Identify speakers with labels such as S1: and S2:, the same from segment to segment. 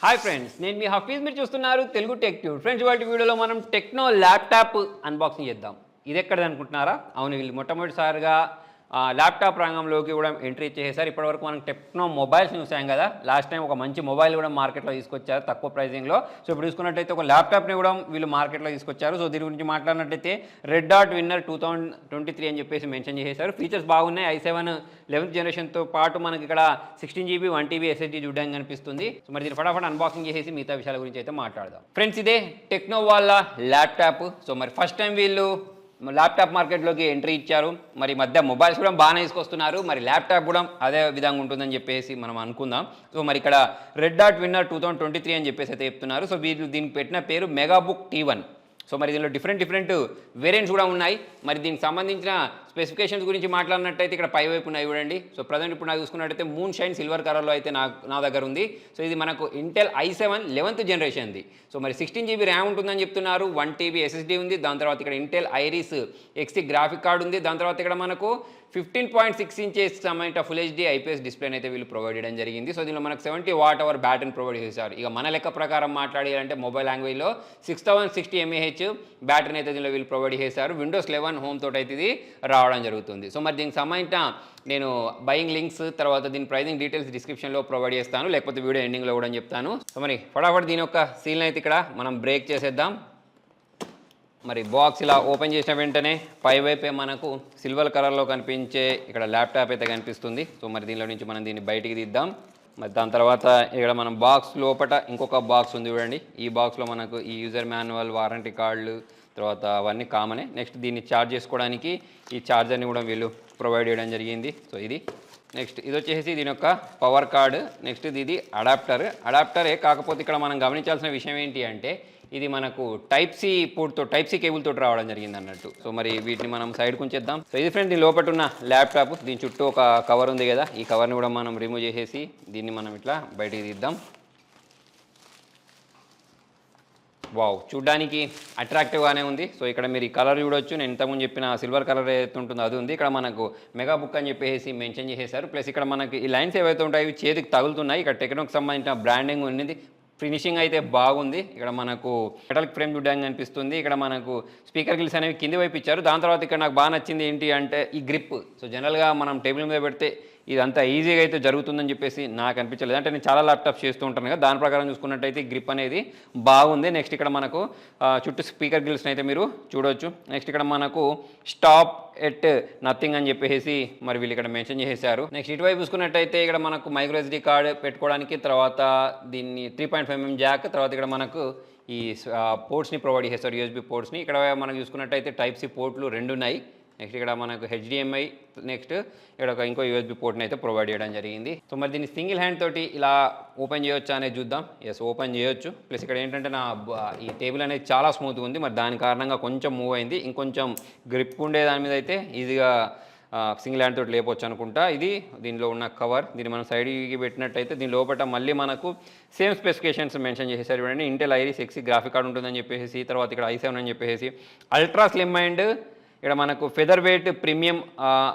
S1: Hi friends, నేను మీ హఫీజ్. మీరు చూస్తున్నారు తెలుగు టెక్ ట్యూబ్. ఫ్రెండ్స్, వాటి వీడియోలో మనం టెక్నో ల్యాప్టాప్ అన్బాక్సింగ్ చేద్దాం. ఇది ఎక్కడిది అనుకుంటున్నారా? అవును, వీళ్ళు మొట్టమొదటిసారిగా ల్యాప్టాప్ రంగంలోకి కూడా ఎంట్రీ చేసేసారు. ఇప్పటివరకు మనం టెక్నో మొబైల్స్ చూసాం కదా. లాస్ట్ టైం ఒక మంచి మొబైల్ కూడా మార్కెట్లో తీసుకొచ్చారు తక్కువ ప్రైజింగ్లో. సో ఇప్పుడు చూసుకున్నట్టయితే ఒక ల్యాప్టాప్ని కూడా వీళ్ళు మార్కెట్లో తీసుకొచ్చారు. సో దీని గురించి మాట్లాడినట్టయితే రెడ్ డాట్ విన్నర్ 2023 అని చెప్పేసి మెన్షన్ చేసేసారు. ఫీచర్స్ బాగున్నాయి. i7 11th జనరేషన్తో పాటు మనకి ఇక్కడ 16GB 1TB SSD చూడడానికి కనిపిస్తుంది. సో మరి దీన్ని ఫటాఫట్ అన్బాక్సింగ్ చేసేసి మిగతా విషయాల గురించి అయితే మాట్లాడదాం. ఫ్రెండ్స్, ఇదే టెక్నో వాళ్ళ ల్యాప్టాప్. సో మరి ఫస్ట్ టైం వీళ్ళు ల్యాప్టాప్ మార్కెట్లోకి ఎంట్రీ ఇచ్చారు. మరి మధ్య మొబైల్స్ కూడా బాగానే తీసుకొస్తున్నారు. మరి ల్యాప్టాప్ కూడా అదే విధంగా ఉంటుందని చెప్పేసి మనం అనుకుందాం. సో మరి ఇక్కడ రెడ్ డాట్ విన్నర్ 2023 అని చెప్పేసి అయితే చెప్తున్నారు. సో వీళ్ళు దీనికి పెట్టిన పేరు మెగాబుక్ T1. సో మరి దీనిలో డిఫరెంట్ వేరియంట్స్ కూడా ఉన్నాయి. మరి దీనికి సంబంధించిన స్పెసిఫికేషన్స్ గురించి మాట్లాడినట్టయితే ఇక్కడ పై వైపు ఉన్నాయి చూడండి. సో ప్రజెంట్ ఇప్పుడు నాకు చూసుకున్నట్టయితే మూన్ షైన్ సిల్వర్ కలర్లో అయితే నా దగ్గర ఉంది. సో ఇది మనకు ఇంటెల్ i7 11th జనరేషన్ది. సో మరి 16GB ర్యామ్ ఉంటుందని చెప్తున్నారు. 1TB SSD ఉంది. దాని తర్వాత ఇక్కడ Intel iris XT graphic card ఉంది. దాని తర్వాత ఇక్కడ మనకు 15.6 ఇంచెస్ సంబంధించిన ఫుల్ HD IPS డిస్ప్లేని అయితే వీళ్ళు ప్రొవైడ్ చేయడం జరిగింది. సో దీనిలో మనకు 70 Wh బ్యాటరీని ప్రొవైడ్ చేశారు. ఇక మన లెక్క ప్రకారం మాట్లాడాలంటే మొబైల్ లాంగ్వేజ్లో 6060 mAh బ్యాటరీని అయితే దీనిలో వీళ్ళు ప్రొవైడ్ చేశారు. విండోస్ 11 హోమ్ తోటి అయితే ఇది రావడం జరుగుతుంది. సో మరి దీనికి సంబంధించిన నేను బయింగ్ లింక్స్ తర్వాత దీని ప్రైజింగ్ డీటెయిల్స్ డిస్క్రిప్షన్లో ప్రొవైడ్ చేస్తాను, లేకపోతే వీడియో ఎండింగ్లో కూడా చెప్తాను. సో మరి ఫటాఫట్ దీని యొక్క సీల్ని అయితే ఇక్కడ మనం బ్రేక్ చేసేద్దాం. మరి బాక్స్ ఇలా ఓపెన్ చేసిన వెంటనే పై వైపే మనకు సిల్వర్ కలర్లో కనిపించే ఇక్కడ ల్యాప్టాప్ అయితే కనిపిస్తుంది. సో మరి దీనిలో నుంచి మనం దీన్ని బయటికి తీద్దాం. మరి దాని తర్వాత ఇక్కడ మనం బాక్స్ లోపల ఇంకొక బాక్స్ ఉంది చూడండి. ఈ బాక్స్లో మనకు ఈ యూజర్ మాన్యువల్, వారంటీ కార్డులు తర్వాత అవన్నీ కామనే. నెక్స్ట్ దీన్ని ఛార్జ్ చేసుకోవడానికి ఈ ఛార్జర్ని కూడా వీళ్ళు ప్రొవైడ్ చేయడం జరిగింది. సో ఇది నెక్స్ట్ ఇది వచ్చేసి దీని యొక్క పవర్ కార్డు. నెక్స్ట్ ఇది అడాప్టరే. కాకపోతే ఇక్కడ మనం గమనించాల్సిన విషయం ఏంటి అంటే ఇది మనకు టైప్ సి కేబుల్ తోటి రావడం జరిగింది అన్నట్టు. సో మరి వీటిని మనం సైడ్ ఉంచేద్దాం. సో ఇది ఫ్రెండ్ దీని లోపల ఉన్న ల్యాప్టాప్. దీని చుట్టూ ఒక కవర్ ఉంది కదా, ఈ కవర్ని కూడా మనం రిమూవ్ చేసేసి దీన్ని మనం ఇట్లా బయటికి తీద్దాం. వావ్, చూడ్డానికి అట్రాక్టివ్గానే ఉంది. సో ఇక్కడ మీరు ఈ కలర్ చూడొచ్చు. నేను ఇంతకుముందు చెప్పిన సిల్వర్ కలర్ ఏదైతే ఉంటుందో అది ఉంది. ఇక్కడ మనకు మెగాబుక్ అని చెప్పేసి మెన్షన్ చేసేసారు. ప్లస్ ఇక్కడ మనకి ఈ లైన్స్ ఏవైతే ఉంటాయి ఇవి చేతికి తగులుతున్నాయి. ఇక్కడ టెక్నోకి సంబంధించిన బ్రాండింగ్ ఉన్నది. ఫినిషింగ్ అయితే బాగుంది. ఇక్కడ మనకు మెటల్ ఫ్రేమ్ చూడడానికి కనిపిస్తుంది. ఇక్కడ మనకు స్పీకర్ గిల్స్ అనేవి కింది వైపు ఇచ్చారు. దాని తర్వాత ఇక్కడ నాకు బాగా నచ్చింది ఏంటి అంటే ఈ గ్రిప్. సో జనరల్గా మనం టేబుల్ మీద పెడితే ఇదంతా ఈజీగా అయితే జరుగుతుందని చెప్పేసి నాకు అనిపించలేదు. అంటే నేను చాలా ల్యాప్టాప్స్ చేస్తూ ఉంటాను కదా, దాని ప్రకారం చూసుకున్నట్టయితే గ్రిప్ అనేది బాగుంది. నెక్స్ట్ ఇక్కడ మనకు చుట్టూ స్పీకర్ గిల్స్ని అయితే మీరు చూడవచ్చు. నెక్స్ట్ ఇక్కడ మనకు స్టాప్ ఎట్ నథింగ్ అని చెప్పేసి మరి వీళ్ళు ఇక్కడ మెన్షన్ చేశారు. నెక్స్ట్ ఇటువైపు చూసుకున్నట్టయితే ఇక్కడ మనకు మైక్రో SD కార్డ్ పెట్టుకోవడానికి, తర్వాత దీన్ని 3.5mm జాక్, తర్వాత ఇక్కడ మనకు ఈ పోర్ట్స్ని ప్రొవైడ్ చేస్తారు, USB పోర్ట్స్ని. ఇక్కడ మనం చూసుకున్నట్టయితే టైప్ C పోర్ట్లు 2 ఉన్నాయి. నెక్స్ట్ ఇక్కడ మనకు HDMI, నెక్స్ట్ ఇక్కడ ఇంకో USB పోర్ట్ని అయితే ప్రొవైడ్ చేయడం జరిగింది. సో మరి దీన్ని సింగిల్ హ్యాండ్ తోటి ఇలా ఓపెన్ చేయొచ్చు అనేది చూద్దాం. ఎస్, ఓపెన్ చేయొచ్చు. ప్లస్ ఇక్కడ ఏంటంటే ఈ టేబుల్ అనేది చాలా స్మూత్గా ఉంది. మరి దాని కారణంగా కొంచెం మూవ్ అయింది. ఇంకొంచెం గ్రిప్ ఉండే దాని మీద అయితే ఈజీగా సింగిల్ హ్యాండ్ తోటి లేపొచ్చు అనుకుంటా. ఇది దీనిలో ఉన్న కవర్. దీన్ని మనం సైడ్కి పెట్టినట్టయితే దీని లోపల మళ్ళీ మనకు సేమ్ స్పెసిఫికేషన్స్ మెన్షన్ చేసేసారు చూడండి. Intel iris XT graphic card ఉంటుందని చెప్పేసి, తర్వాత ఇక్కడ i7 అని చెప్పేసి, అల్ట్రా స్లిమ్ అండ్ ఇక్కడ మనకు feather weight premium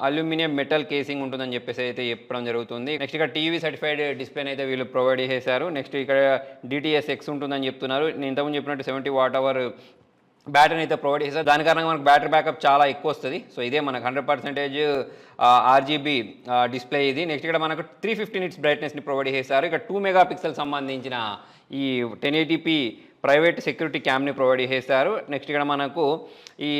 S1: aluminium metal casing ఉంటుందని చెప్పేసి అయితే చెప్పడం జరుగుతుంది. నెక్స్ట్ ఇక్కడ టీవీ సర్టిఫైడ్ డిస్ప్లేని అయితే వీళ్ళు ప్రొవైడ్ చేశారు. నెక్స్ట్ ఇక్కడ DTS:X ఉంటుందని చెప్తున్నారు. నేను ఇంతకుముందు చెప్పినట్టు 70 Wh బ్యాటరీని అయితే ప్రొవైడ్ చేశారు. దాని కారణంగా మనకు బ్యాటరీ బ్యాకప్ చాలా ఎక్కువ వస్తుంది. సో ఇదే మనకు 100% RGB డిస్ప్లే ఇది. నెక్స్ట్ ఇక్కడ మనకు 350 nits బ్రైట్నెస్ని ప్రొవైడ్ చేశారు. ఇక్కడ 2 MP సంబంధించిన ఈ 1080p ప్రైవేట్ సెక్యూరిటీ క్యామ్ని ప్రొవైడ్ చేశారు. నెక్స్ట్ ఇక్కడ మనకు ఈ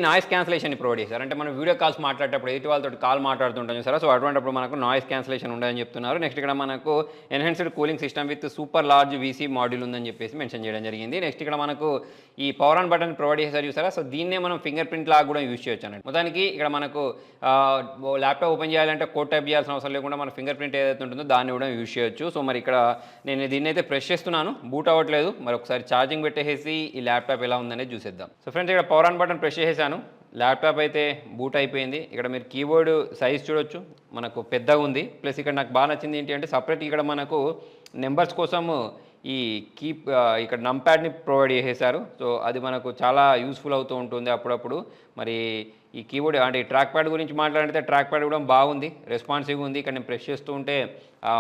S1: నాయిస్ క్యాన్సిలేషన్ని ప్రొవైడ్ చేశారు. అంటే మనం వీడియో కాల్స్ మాట్లాడేటప్పుడు ఎదుటి వాళ్ళతో కాల్ మాట్లాడుతుంటాం చూసారా. సో అటువంటిప్పుడు మనకు నాయిస్ క్యాన్సిలేషన్ ఉండదని చెప్తున్నారు. నెక్స్ట్ ఇక్కడ మనకు enhanced cooling system with super large VC module ఉందని చెప్పేసి మెన్షన్ చేయడం జరిగింది. నెక్స్ట్ ఇక్కడ మనకు ఈ పవర్ ఆన్ బటన్ ప్రొవైడ్ చేశారు చూసారా. సో దీన్నే మనం ఫింగర్ ప్రింట్ లాగా కూడా యూజ్ చేయొచ్చు అన్నట్టు. మొత్తానికి ఇక్కడ మనకు ల్యాప్టాప్ ఓపెన్ చేయాలంటే కోడ్ టైప్ చేయాల్సిన అవసరం లేకుండా మన ఫింగర్ ప్రింట్ ఏదైతే ఉంటుందో దాన్ని కూడా యూజ్ చేయొచ్చు. సో మరి ఇక్కడ నేను దీన్ని అయితే ప్రెస్ చేస్తున్నాను, బూట్ అవ్వట్లేదు. మరి ఒకసారి ఛార్జింగ్ పెట్టేసి ఈ ల్యాప్టాప్ ఎలా ఉందనేది చూసేద్దాం. సో ఫ్రెండ్స్, ఇక్కడ పవర్ ఆన్ బటన్ ప్రెస్ చేసేసాను. ల్యాప్టాప్ అయితే బూట్ అయిపోయింది. ఇక్కడ మీరు కీబోర్డ్ సైజ్ చూడొచ్చు, మనకు పెద్దగా ఉంది. ప్లస్ ఇక్కడ నాకు బాగా నచ్చింది ఏంటి అంటే సపరేట్ ఇక్కడ మనకు నెంబర్స్ కోసం ఈ ఇక్కడ నంప్యాడ్ని ప్రొవైడ్ చేసేసారు. సో అది మనకు చాలా యూస్ఫుల్ అవుతూ ఉంటుంది అప్పుడప్పుడు. మరి ఈ కీబోర్డ్ అంటే ట్రాక్ ప్యాడ్ గురించి మాట్లాడితే ట్రాక్ ప్యాడ్ కూడా బాగుంది, రెస్పాన్సివ్గా ఉంది. ఇక్కడ నేను ప్రెస్ చేస్తూ ఉంటే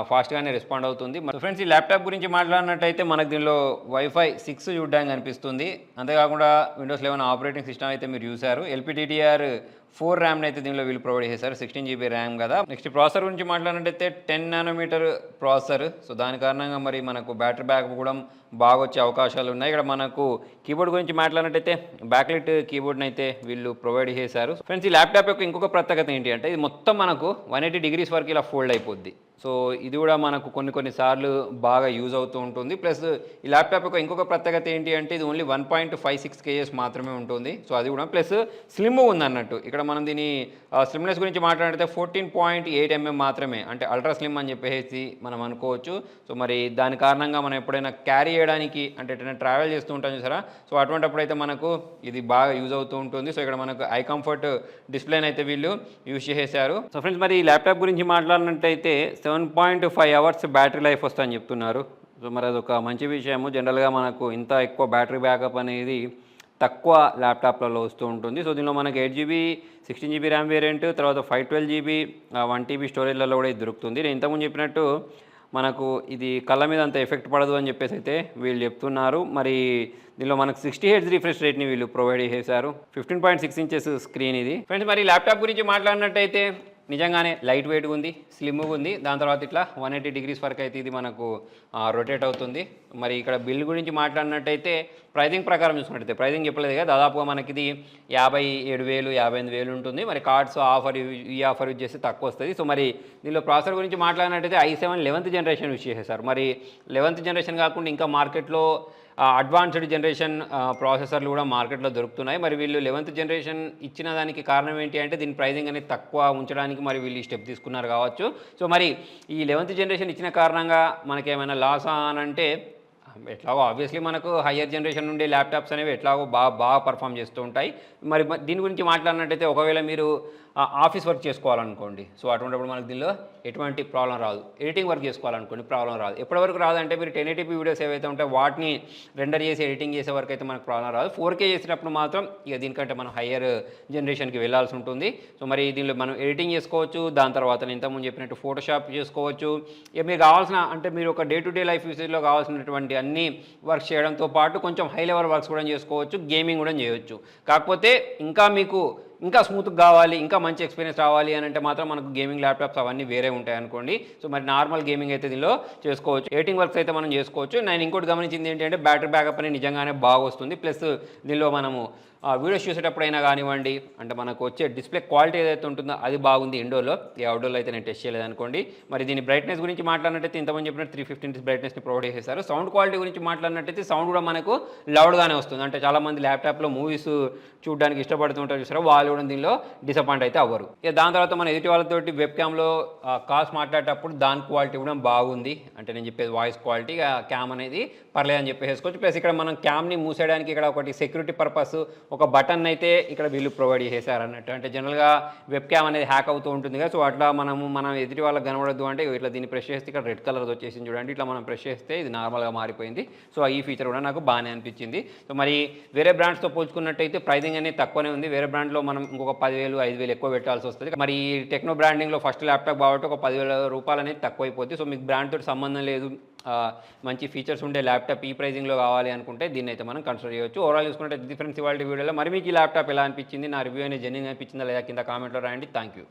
S1: ఫాస్ట్గానే రెస్పాండ్ అవుతుంది. ఫ్రెండ్స్, ఈ ల్యాప్టాప్ గురించి మాట్లాడినట్టయితే మనకు దీనిలో వైఫై 6 చూడడానికి అనిపిస్తుంది. అంతేకాకుండా విండోస్ 11 ఆపరేటింగ్ సిస్టమ్ అయితే మీరు చూసారు. LPDDR4 ర్యామ్ని అయితే దీనిలో వీళ్ళు ప్రొవైడ్ చేశారు, 16 GB ర్యామ్ కదా. నెక్స్ట్ ప్రాసెసర్ గురించి మాట్లాడినట్టయితే 10 నానోమీటర్ ప్రాసెసర్. సో దాని కారణంగా మరి మనకు బ్యాటరీ బ్యాకప్ కూడా బాగా వచ్చే అవకాశాలు ఉన్నాయి. ఇక్కడ మనకు కీబోర్డ్ గురించి మాట్లాడినట్టయితే బ్యాక్లైట్ కీబోర్డ్ని అయితే వీళ్ళు ప్రొవైడ్ చేశారు. ఫ్రెండ్స్, ఈ ల్యాప్టాప్ యొక్క ఇంకొక ప్రత్యేకత ఏంటి అంటే ఇది మొత్తం మనకు 180 degrees వరకు ఇలా ఫోల్డ్ అయిపోద్ది. సో ఇది కూడా మనకు కొన్నిసార్లు బాగా యూజ్ అవుతూ ఉంటుంది. ప్లస్ ఈ ల్యాప్టాప్ యొక్క ఇంకొక ప్రత్యేకత ఏంటి అంటే ఇది ఓన్లీ 1.56 kgs మాత్రమే ఉంటుంది. సో అది కూడా ప్లస్ స్లిమ్ ఉంది అన్నట్టు. ఇక్కడ మనం దీని స్లిమ్నెస్ గురించి మాట్లాడితే 14.8 mm మాత్రమే, అంటే అల్ట్రా స్లిమ్ అని చెప్పేసి మనం అనుకోవచ్చు. సో మరి దాని కారణంగా మనం ఎప్పుడైనా క్యారీ చేయడానికి అంటే ఎటైనా ట్రావెల్ చేస్తూ ఉంటాం చూసారా, సో అటువంటిప్పుడు అయితే మనకు ఇది బాగా యూజ్ అవుతూ ఉంటుంది. సో ఇక్కడ మనకు ఐ కంఫర్ట్ డిస్ప్లేని అయితే వీళ్ళు యూజ్ చేసేసారు. సో ఫ్రెండ్స్, మరి ఈ ల్యాప్టాప్ గురించి మాట్లాడినట్టయితే 7.5 hours బ్యాటరీ లైఫ్ వస్తుందని చెప్తున్నారు. సో మరి అదొక మంచి విషయము. జనరల్గా మనకు ఇంత ఎక్కువ బ్యాటరీ బ్యాకప్ అనేది తక్కువ ల్యాప్టాప్లలో వస్తూ ఉంటుంది. సో దీనిలో మనకి 8 GB 16 GB ర్యామ్ వేరియంట్, తర్వాత 512 GB 1 TB స్టోరేజ్లలో కూడా ఇది దొరుకుతుంది. నేను ఇంతకుముందు చెప్పినట్టు మనకు ఇది కళ్ళ మీద అంత ఎఫెక్ట్ పడదు అని చెప్పేసి అయితే వీళ్ళు చెప్తున్నారు. మరి దీనిలో మనకు 60 Hz రిఫ్రెష్ రేట్ని వీళ్ళు ప్రొవైడ్ చేశారు. 15.6 inches స్క్రీన్ ఇది. ఫ్రెండ్స్, మరి ల్యాప్టాప్ గురించి మాట్లాడినట్టయితే నిజంగానే లైట్ వెయిట్గా ఉంది, స్లిమ్గా ఉంది. దాని తర్వాత ఇట్లా 180 degrees వరకు అయితే ఇది మనకు రొటేట్ అవుతుంది. మరి ఇక్కడ బిల్ గురించి మాట్లాడినట్టయితే ప్రైజింగ్ ప్రకారం చూసుకున్నట్టయితే ప్రైజింగ్ చెప్పలేదు కదా, దాదాపుగా మనకి ఇది 57,000 58,000 ఉంటుంది. మరి కార్డ్స్ ఆఫర్ ఈ ఆఫర్ యూజ్ చేస్తే తక్కువ వస్తుంది. సో మరి దీనిలో ప్రాసెసర్ గురించి మాట్లాడినట్టయితే i7 11th జనరేషన్ యూజ్ చేసేసారు. మరి 11th జనరేషన్ కాకుండా ఇంకా మార్కెట్లో అడ్వాన్స్డ్ జనరేషన్ ప్రాసెసర్లు కూడా మార్కెట్లో దొరుకుతున్నాయి. మరి వీళ్ళు 11th జనరేషన్ ఇచ్చిన దానికి కారణం ఏంటి అంటే దీని ప్రైజింగ్ అనేది తక్కువ ఉంచడానికి మరి వీళ్ళు ఈ స్టెప్ తీసుకున్నారు కావచ్చు. సో మరి ఈ 11th జనరేషన్ ఇచ్చిన కారణంగా మనకేమైనా లాస్ అని అంటే ఎట్లాగో ఆబ్వియస్లీ మనకు హయ్యర్ జనరేషన్ నుండి ల్యాప్టాప్స్ అనేవి ఎట్లాగో బాగా పర్ఫామ్ చేస్తూ ఉంటాయి. మరి దీని గురించి మాట్లాడినట్టయితే ఒకవేళ మీరు ఆఫీస్ వర్క్ చేసుకోవాలనుకోండి, సో అటువంటిప్పుడు మనకు దీనిలో ఎటువంటి ప్రాబ్లం రాదు. ఎడిటింగ్ వర్క్ చేసుకోవాలనుకోండి ప్రాబ్లం రాదు. ఎప్పటి వరకు రాదంటే మీరు 1080p వీడియోస్ ఏవైతే ఉంటాయో వాటిని రెండర్ చేసి ఎడిటింగ్ చేసే వరకు అయితే మనకు ప్రాబ్లం రాదు. 4K చేసినప్పుడు మాత్రం ఇక దీనికంటే మనం హయ్యర్ జనరేషన్కి వెళ్ళాల్సి ఉంటుంది. సో మరి దీనిలో మనం ఎడిటింగ్ చేసుకోవచ్చు. దాని తర్వాత నేను ఇంతకుముందు చెప్పినట్టు ఫోటోషాప్ చేసుకోవచ్చు. ఇక మీకు కావాల్సిన అంటే మీరు ఒక డే టు డే లైఫ్ యూసేజ్లో కావాల్సినటువంటి అన్ని వర్క్స్ చేయడంతో పాటు కొంచెం హై లెవెల్ వర్క్స్ కూడా చేసుకోవచ్చు, గేమింగ్ కూడా చేయవచ్చు. కాకపోతే ఇంకా స్మూత్గా కావాలి, ఇంకా మంచి ఎక్స్పీరియన్స్ రావాలి అని అంటే మాత్రం మనకు గేమింగ్ ల్యాప్టాప్స్ అవన్నీ వేరే ఉంటాయి అనుకోండి. సో మరి నార్మల్ గేమింగ్ అయితే దీనిలో చేసుకోవచ్చు, ఎడిటింగ్ వర్క్స్ అయితే మనం చేసుకోవచ్చు. నేను ఇంకోటి గమనించింది ఏంటంటే బ్యాటరీ బ్యాకప్ అనేది నిజంగానే బాగా వస్తుంది. ప్లస్ దీనిలో మనము వీడియోస్ చూసేటప్పుడైనా కానివ్వండి, అంటే మనకు వచ్చే డిస్ప్లే క్వాలిటీ ఏదైతే ఉంటుందో అది బాగుంది ఇండోర్లో. ఈ అవుట్డోర్లో అయితే నేను టెస్ట్ చేయలేదు అనుకోండి. మరి దీని బ్రైట్నెస్ గురించి మాట్లాడినట్టయితే ఇంతమంది చెప్పినట్టు 350 బ్రైట్నెస్ని ప్రొవైడ్ చేశారు. సౌండ్ క్వాలిటీ గురించి మాట్లాడినట్టయితే సౌండ్ కూడా మనకు లౌడ్గానే వస్తుంది. అంటే చాలామంది ల్యాప్టాప్లో మూవీస్ చూడడానికి ఇష్టపడుతుంటారు చూసారా, వాళ్ళు కూడా దీనిలో డిసప్పాయింట్ అయితే అవ్వరు. ఇక దాని తర్వాత మన ఎదుటి వాళ్ళతోటి వెబ్ క్యామ్లో కాల్స్ మాట్లాడేటప్పుడు దాని క్వాలిటీ కూడా బాగుంది. అంటే నేను చెప్పేది వాయిస్ క్వాలిటీ, క్యామ్ అనేది పర్లేదని చెప్పేసుకోవచ్చు. ప్లస్ ఇక్కడ మనం క్యామ్ని మూసేయడానికి ఇక్కడ ఒకటి సెక్యూరిటీ పర్పస్ ఒక బటన్ అయితే ఇక్కడ వీళ్ళు ప్రొవైడ్ చేశారు అన్నట్టు. అంటే జనరల్గా వెబ్ క్యామ్ అనేది హ్యాక్ అవుతూ ఉంటుంది కదా, సో అట్లా మనం ఎదుటి వాళ్ళకి కనబడద్దు అంటే ఇట్లా దీన్ని ప్రెస్ చేస్తే ఇక్కడ రెడ్ కలర్ వచ్చేసింది చూడండి, ఇట్లా మనం ప్రెస్ చేస్తే ఇది నార్మల్గా మారిపోయింది. సో ఈ ఫీచర్ కూడా నాకు బాగానే అనిపించింది. సో మరి వేరే బ్రాండ్స్తో పోల్చుకున్నట్టయితే ప్రైజింగ్ అనేది తక్కువనే ఉంది. వేరే బ్రాండ్లో మనం ఇంకొక 10,000 5,000 ఎక్కువ పెట్టాల్సి వస్తుంది. మరి ఈ టెక్నో బ్రాండింగ్లో ఫస్ట్ ల్యాప్టాప్ కాబట్టి ఒక 10,000 రూపాయలు అనేది తక్కువ అయిపోద్ది. సో మీకు బ్రాండ్ తోటి సంబంధం లేదు, మంచి ఫీచర్స్ ఉండే ల్యాప్టాప్ ఈ ప్రైజింగ్లో కావాలి అనుకుంటే దీన్ని అయితే మనం కన్సిడర్ చేయవచ్చు. ఓవరాల్ చూసుకుంటే డిఫరెన్స్ ఇవాళ వీడియోలో మరి మీకు ఈ ల్యాప్టాప్ ఎలా అనిపించింది, నా రివ్యూ అనేది జెన్యూన్ అనిపించిందా లేదా కింద కామెంట్లో రాయండి. Thank you.